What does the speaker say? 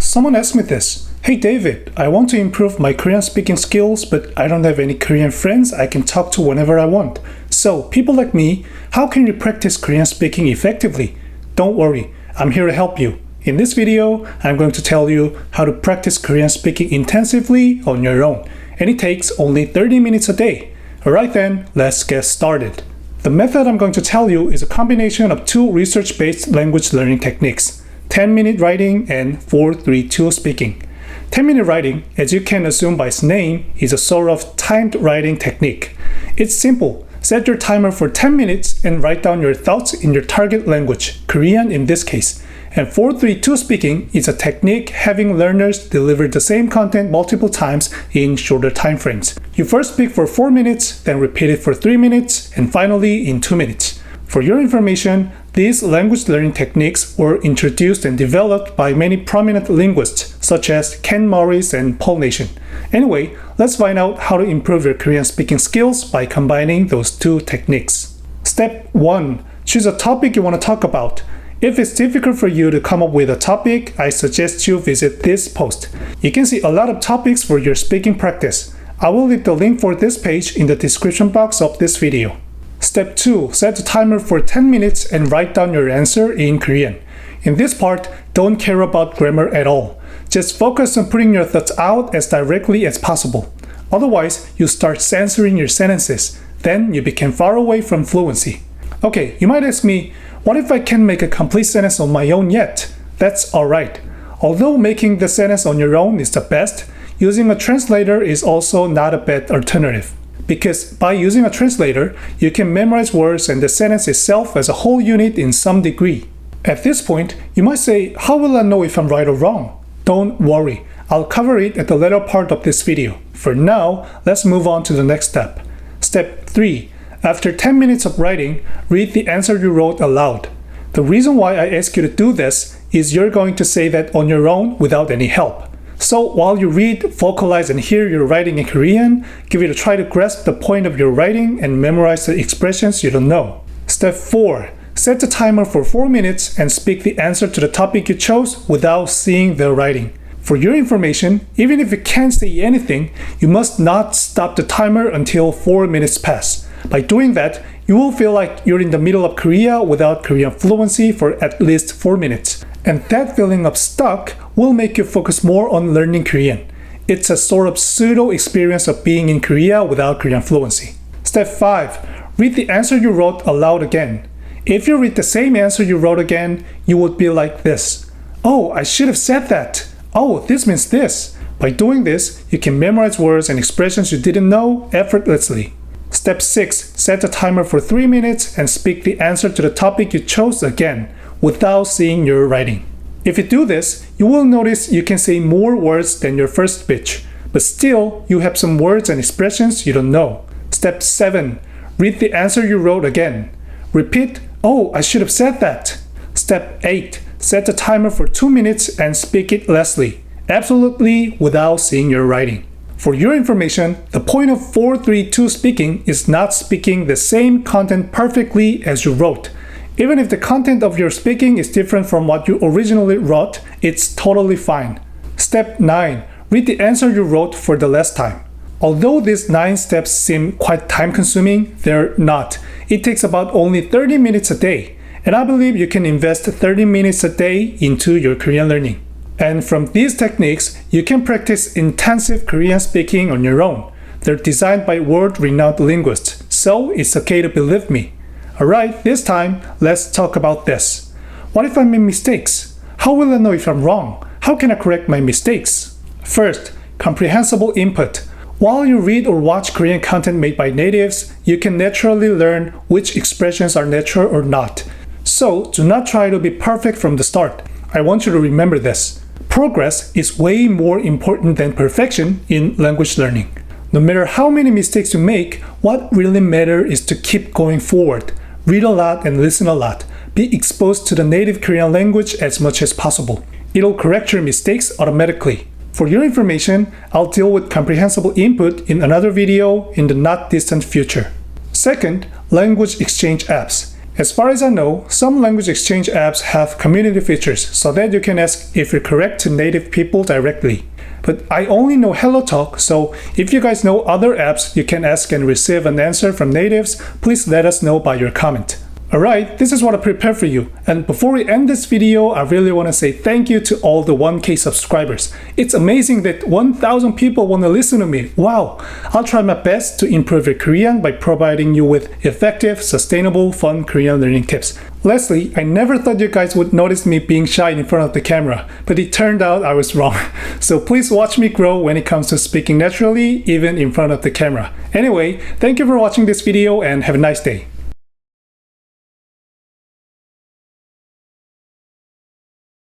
Someone asked me this. Hey David, I want to improve my Korean speaking skills, but I don't have any Korean friends I can talk to whenever I want. So, people like me, how can you practice Korean speaking effectively? Don't worry, I'm here to help you. In this video, I'm going to tell you how to practice Korean speaking intensively on your own, and it takes only 30 minutes a day. Alright then, let's get started. The method I'm going to tell you is a combination of two research-based language learning techniques, 10-minute writing and 4-3-2 speaking. 10-minute writing, as you can assume by its name, is a sort of timed writing technique. It's simple. Set your timer for 10 minutes and write down your thoughts in your target language, Korean in this case. And 4-3-2 speaking is a technique having learners deliver the same content multiple times in shorter time frames. You first speak for 4 minutes, then repeat it for 3 minutes, and finally in 2 minutes. For your information, these language learning techniques were introduced and developed by many prominent linguists such as Ken Morris and Paul Nation. Anyway, let's find out how to improve your Korean speaking skills by combining those two techniques. Step 1. Choose a topic you want to talk about. If it's difficult for you to come up with a topic, I suggest you visit this post. You can see a lot of topics for your speaking practice. I will leave the link for this page in the description box of this video. Step 2. Set a timer for 10 minutes and write down your answer in Korean. In this part, don't care about grammar at all. Just focus on putting your thoughts out as directly as possible. Otherwise, you start censoring your sentences. Then you become far away from fluency. Okay, you might ask me, what if I can't make a complete sentence on my own yet? That's alright. Although making the sentence on your own is the best, using a translator is also not a bad alternative. Because by using a translator, you can memorize words and the sentence itself as a whole unit in some degree. At this point, you might say, how will I know if I'm right or wrong? Don't worry, I'll cover it at the later part of this video. For now, let's move on to the next step. Step 3. After 10 minutes of writing, read the answer you wrote aloud. The reason why I ask you to do this is you're going to say that on your own without any help. So while you read, vocalize, and hear your writing in Korean, give it a try to grasp the point of your writing and memorize the expressions you don't know. Step 4. Set the timer for 4 minutes and speak the answer to the topic you chose without seeing the writing. For your information, even if you can't say anything, you must not stop the timer until 4 minutes pass. By doing that, you will feel like you're in the middle of Korea without Korean fluency for at least 4 minutes. And that feeling of stuck will make you focus more on learning Korean. It's a sort of pseudo experience of being in Korea without Korean fluency. Step 5. Read the answer you wrote aloud again. If you read the same answer you wrote again, you would be like this. Oh, I should have said that. Oh, this means this. By doing this, you can memorize words and expressions you didn't know effortlessly. Step 6. Set a timer for 3 minutes and speak the answer to the topic you chose again, without seeing your writing. If you do this, you will notice you can say more words than your first speech, but still, you have some words and expressions you don't know. Step 7. Read the answer you wrote again. Repeat, oh, I should have said that. Step 8. Set a timer for 2 minutes and speak it lessly, absolutely without seeing your writing. For your information, the point of 4-3-2 speaking is not speaking the same content perfectly as you wrote. Even if the content of your speaking is different from what you originally wrote, it's totally fine. Step 9. Read the answer you wrote for the last time. Although these 9 steps seem quite time-consuming, they're not. It takes about only 30 minutes a day, and I believe you can invest 30 minutes a day into your Korean learning. And from these techniques, you can practice intensive Korean speaking on your own. They're designed by world-renowned linguists, so it's okay to believe me. Alright, this time, let's talk about this. What if I make mistakes? How will I know if I'm wrong? How can I correct my mistakes? First, comprehensible input. While you read or watch Korean content made by natives, you can naturally learn which expressions are natural or not. So, do not try to be perfect from the start. I want you to remember this. Progress is way more important than perfection in language learning. No matter how many mistakes you make, what really matters is to keep going forward. Read a lot and listen a lot. Be exposed to the native Korean language as much as possible. It'll correct your mistakes automatically. For your information, I'll deal with comprehensible input in another video in the not distant future. Second, language exchange apps. As far as I know, some language exchange apps have community features so that you can ask if you're correct to native people directly. But I only know HelloTalk, so if you guys know other apps you can ask and receive an answer from natives, please let us know by your comment. Alright, this is what I prepared for you, and before we end this video, I really want to say thank you to all the 1K subscribers. It's amazing that 1,000 people want to listen to me. Wow! I'll try my best to improve your Korean by providing you with effective, sustainable, fun Korean learning tips. Lastly, I never thought you guys would notice me being shy in front of the camera, but it turned out I was wrong. So please watch me grow when it comes to speaking naturally, even in front of the camera. Anyway, thank you for watching this video and have a nice day.